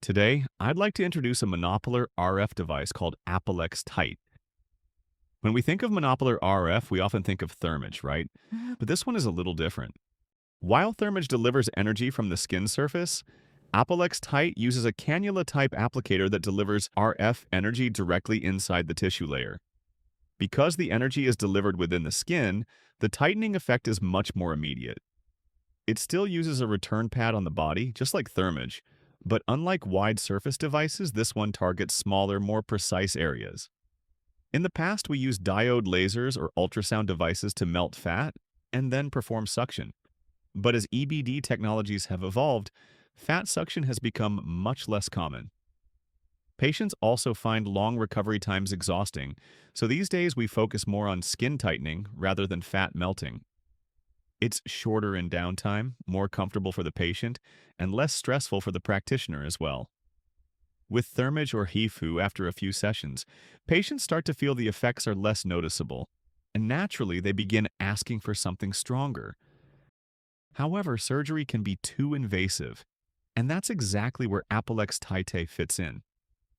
Today, I'd like to introduce a monopolar RF device called APOLEX Tite. When we think of monopolar RF, we often think of thermage, right? But this one is a little different. While thermage delivers energy from the skin surface, APOLEX Tite uses a cannula-type applicator that delivers RF energy directly inside the tissue layer. Because the energy is delivered within the skin, the tightening effect is much more immediate. It still uses a return pad on the body, just like thermage, but unlike wide surface devices, this one targets smaller, more precise areas. In the past, we used diode lasers or ultrasound devices to melt fat and then perform suction. But as EBD technologies have evolved, fat suction has become much less common. Patients also find long recovery times exhausting, so these days we focus more on skin tightening rather than fat melting. It's shorter in downtime, more comfortable for the patient, and less stressful for the practitioner as well. With thermage or HIFU after a few sessions, patients start to feel the effects are less noticeable, and naturally they begin asking for something stronger. However, surgery can be too invasive, and that's exactly where APOLEX Tite fits in,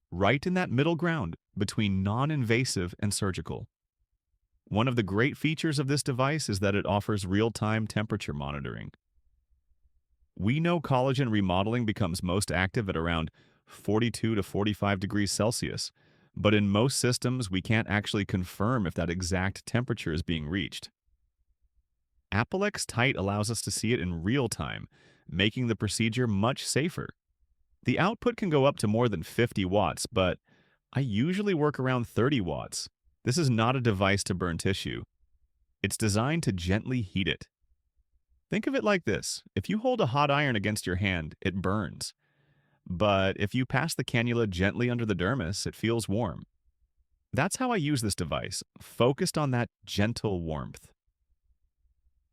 right in that middle ground between non-invasive and surgical. One of the great features of this device is that it offers real-time temperature monitoring. We know collagen remodeling becomes most active at around 42 to 45 degrees Celsius, but in most systems we can't actually confirm if that exact temperature is being reached. APOLEX Tite allows us to see it in real time, making the procedure much safer. The output can go up to more than 50 watts, but I usually work around 30 watts. This is not a device to burn tissue. It's designed to gently heat it. Think of it like this. If you hold a hot iron against your hand, it burns. But if you pass the cannula gently under the dermis, it feels warm. That's how I use this device, focused on that gentle warmth.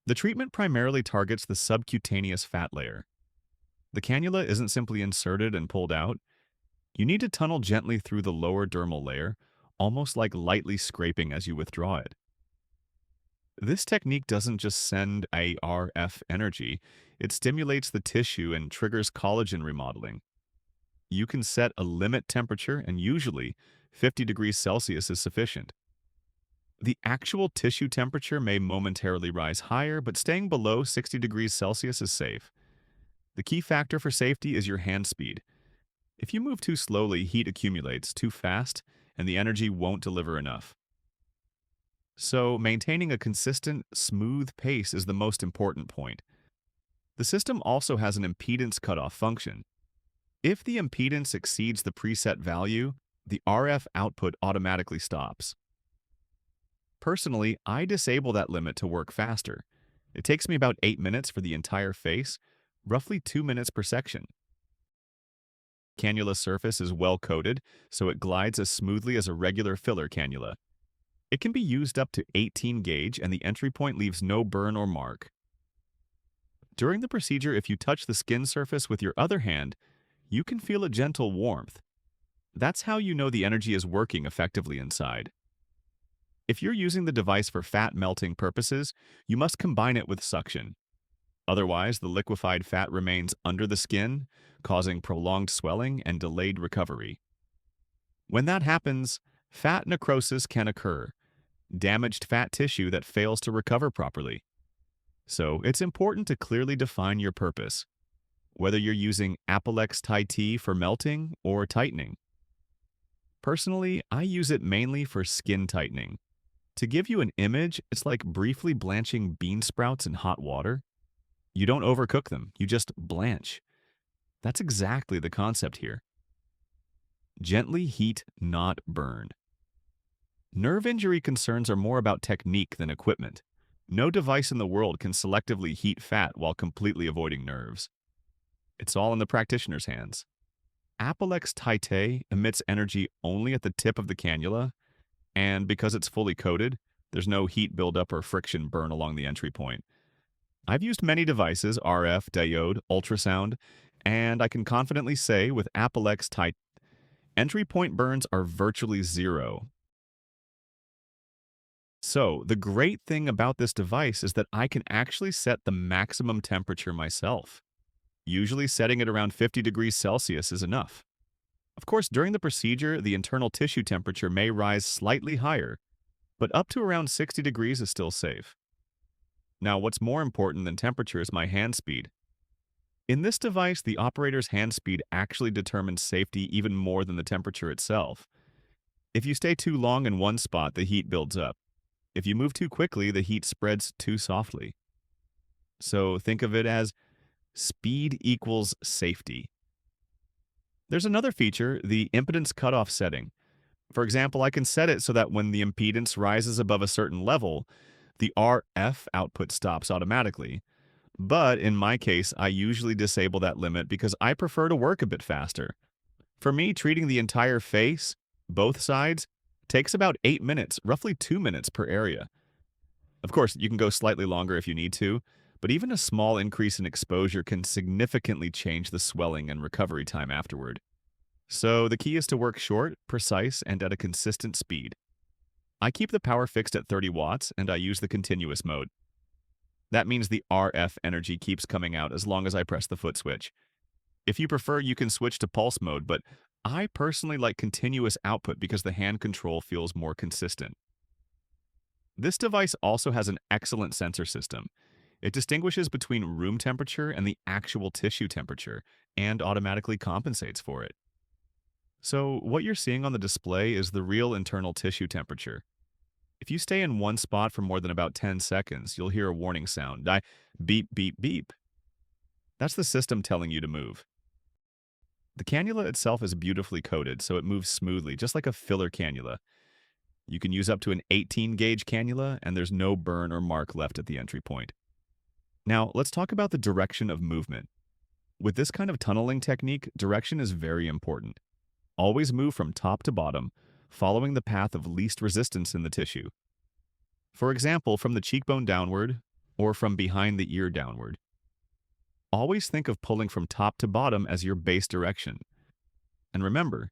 The treatment primarily targets the subcutaneous fat layer. The cannula isn't simply inserted and pulled out. You need to tunnel gently through the lower dermal layer, almost like lightly scraping as you withdraw it. This technique doesn't just send ARF energy, it stimulates the tissue and triggers collagen remodeling. You can set a limit temperature, and usually 50 degrees Celsius is sufficient. The actual tissue temperature may momentarily rise higher, but staying below 60 degrees Celsius is safe. The key factor for safety is your hand speed. If you move too slowly, heat accumulates too fast, and the energy won't deliver enough. So, maintaining a consistent, smooth pace is the most important point. The system also has an impedance cutoff function. If the impedance exceeds the preset value, the RF output automatically stops. Personally, I disable that limit to work faster. It takes me about 8 minutes for the entire face, roughly 2 minutes per section. Cannula surface is well coated, so it glides as smoothly as a regular filler cannula. It can be used up to 18 gauge, and the entry point leaves no burn or mark. During the procedure, if you touch the skin surface with your other hand, you can feel a gentle warmth. That's how you know the energy is working effectively inside. If you're using the device for fat melting purposes, you must combine it with suction. Otherwise, the liquefied fat remains under the skin, causing prolonged swelling and delayed recovery. When that happens, fat necrosis can occur, damaged fat tissue that fails to recover properly. So, it's important to clearly define your purpose, whether you're using APOLEX Tite for melting or tightening. Personally, I use it mainly for skin tightening. To give you an image, it's like briefly blanching bean sprouts in hot water. You don't overcook them, you just blanch. That's exactly the concept here. Gently heat, not burn. Nerve injury concerns are more about technique than equipment. No device in the world can selectively heat fat while completely avoiding nerves. It's all in the practitioner's hands. APOLEX Tite emits energy only at the tip of the cannula, and because it's fully coated, there's no heat buildup or friction burn along the entry point. I've used many devices, RF, diode, ultrasound, and I can confidently say with APOLEX Tite, entry point burns are virtually zero. So, the great thing about this device is that I can actually set the maximum temperature myself. Usually setting it around 50 degrees Celsius is enough. Of course, during the procedure, the internal tissue temperature may rise slightly higher, but up to around 60 degrees is still safe. Now, what's more important than temperature is my hand speed. In this device, the operator's hand speed actually determines safety even more than the temperature itself. If you stay too long in one spot, the heat builds up. If you move too quickly, the heat spreads too softly. So think of it as speed equals safety. There's another feature, the impedance cutoff setting. For example, I can set it so that when the impedance rises above a certain level, the RF output stops automatically. But in my case, I usually disable that limit because I prefer to work a bit faster. For me, treating the entire face, both sides, takes about 8 minutes, roughly 2 minutes per area. Of course, you can go slightly longer if you need to, but even a small increase in exposure can significantly change the swelling and recovery time afterward. So the key is to work short, precise, and at a consistent speed. I keep the power fixed at 30 watts and I use the continuous mode. That means the RF energy keeps coming out as long as I press the foot switch. If you prefer, you can switch to pulse mode, but I personally like continuous output because the hand control feels more consistent. This device also has an excellent sensor system. It distinguishes between room temperature and the actual tissue temperature and automatically compensates for it. So what you're seeing on the display is the real internal tissue temperature. If you stay in one spot for more than about 10 seconds, you'll hear a warning sound. Beep, beep, beep. That's the system telling you to move. The cannula itself is beautifully coated, so it moves smoothly, just like a filler cannula. You can use up to an 18-gauge cannula, and there's no burn or mark left at the entry point. Now, let's talk about the direction of movement. With this kind of tunneling technique, direction is very important. Always move from top to bottom, following the path of least resistance in the tissue. For example, from the cheekbone downward, or from behind the ear downward. Always think of pulling from top to bottom as your base direction. And remember,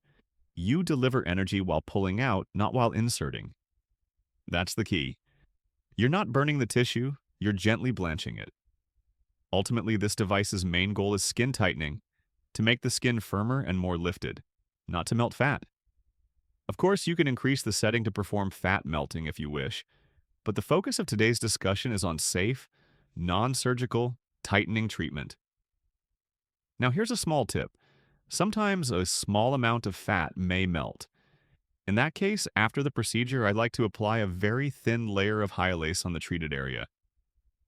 you deliver energy while pulling out, not while inserting. That's the key. You're not burning the tissue, you're gently blanching it. Ultimately, this device's main goal is skin tightening, to make the skin firmer and more lifted, not to melt fat. Of course, you can increase the setting to perform fat melting if you wish, but the focus of today's discussion is on safe, non-surgical, tightening treatment. Now here's a small tip. Sometimes a small amount of fat may melt. In that case, after the procedure, I'd like to apply a very thin layer of hyalase on the treated area.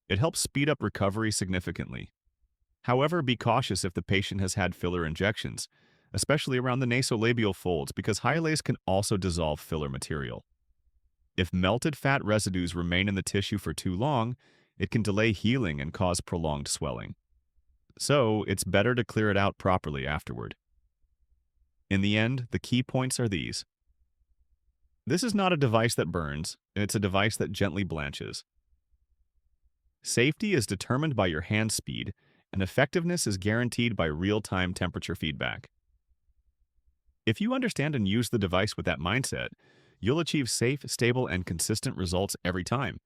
It helps speed up recovery significantly. However, be cautious if the patient has had filler injections, especially around the nasolabial folds, because hyalase can also dissolve filler material. If melted fat residues remain in the tissue for too long, it can delay healing and cause prolonged swelling. So, it's better to clear it out properly afterward. In the end, the key points are these. This is not a device that burns, it's a device that gently blanches. Safety is determined by your hand speed, and effectiveness is guaranteed by real-time temperature feedback. If you understand and use the device with that mindset, you'll achieve safe, stable, and consistent results every time.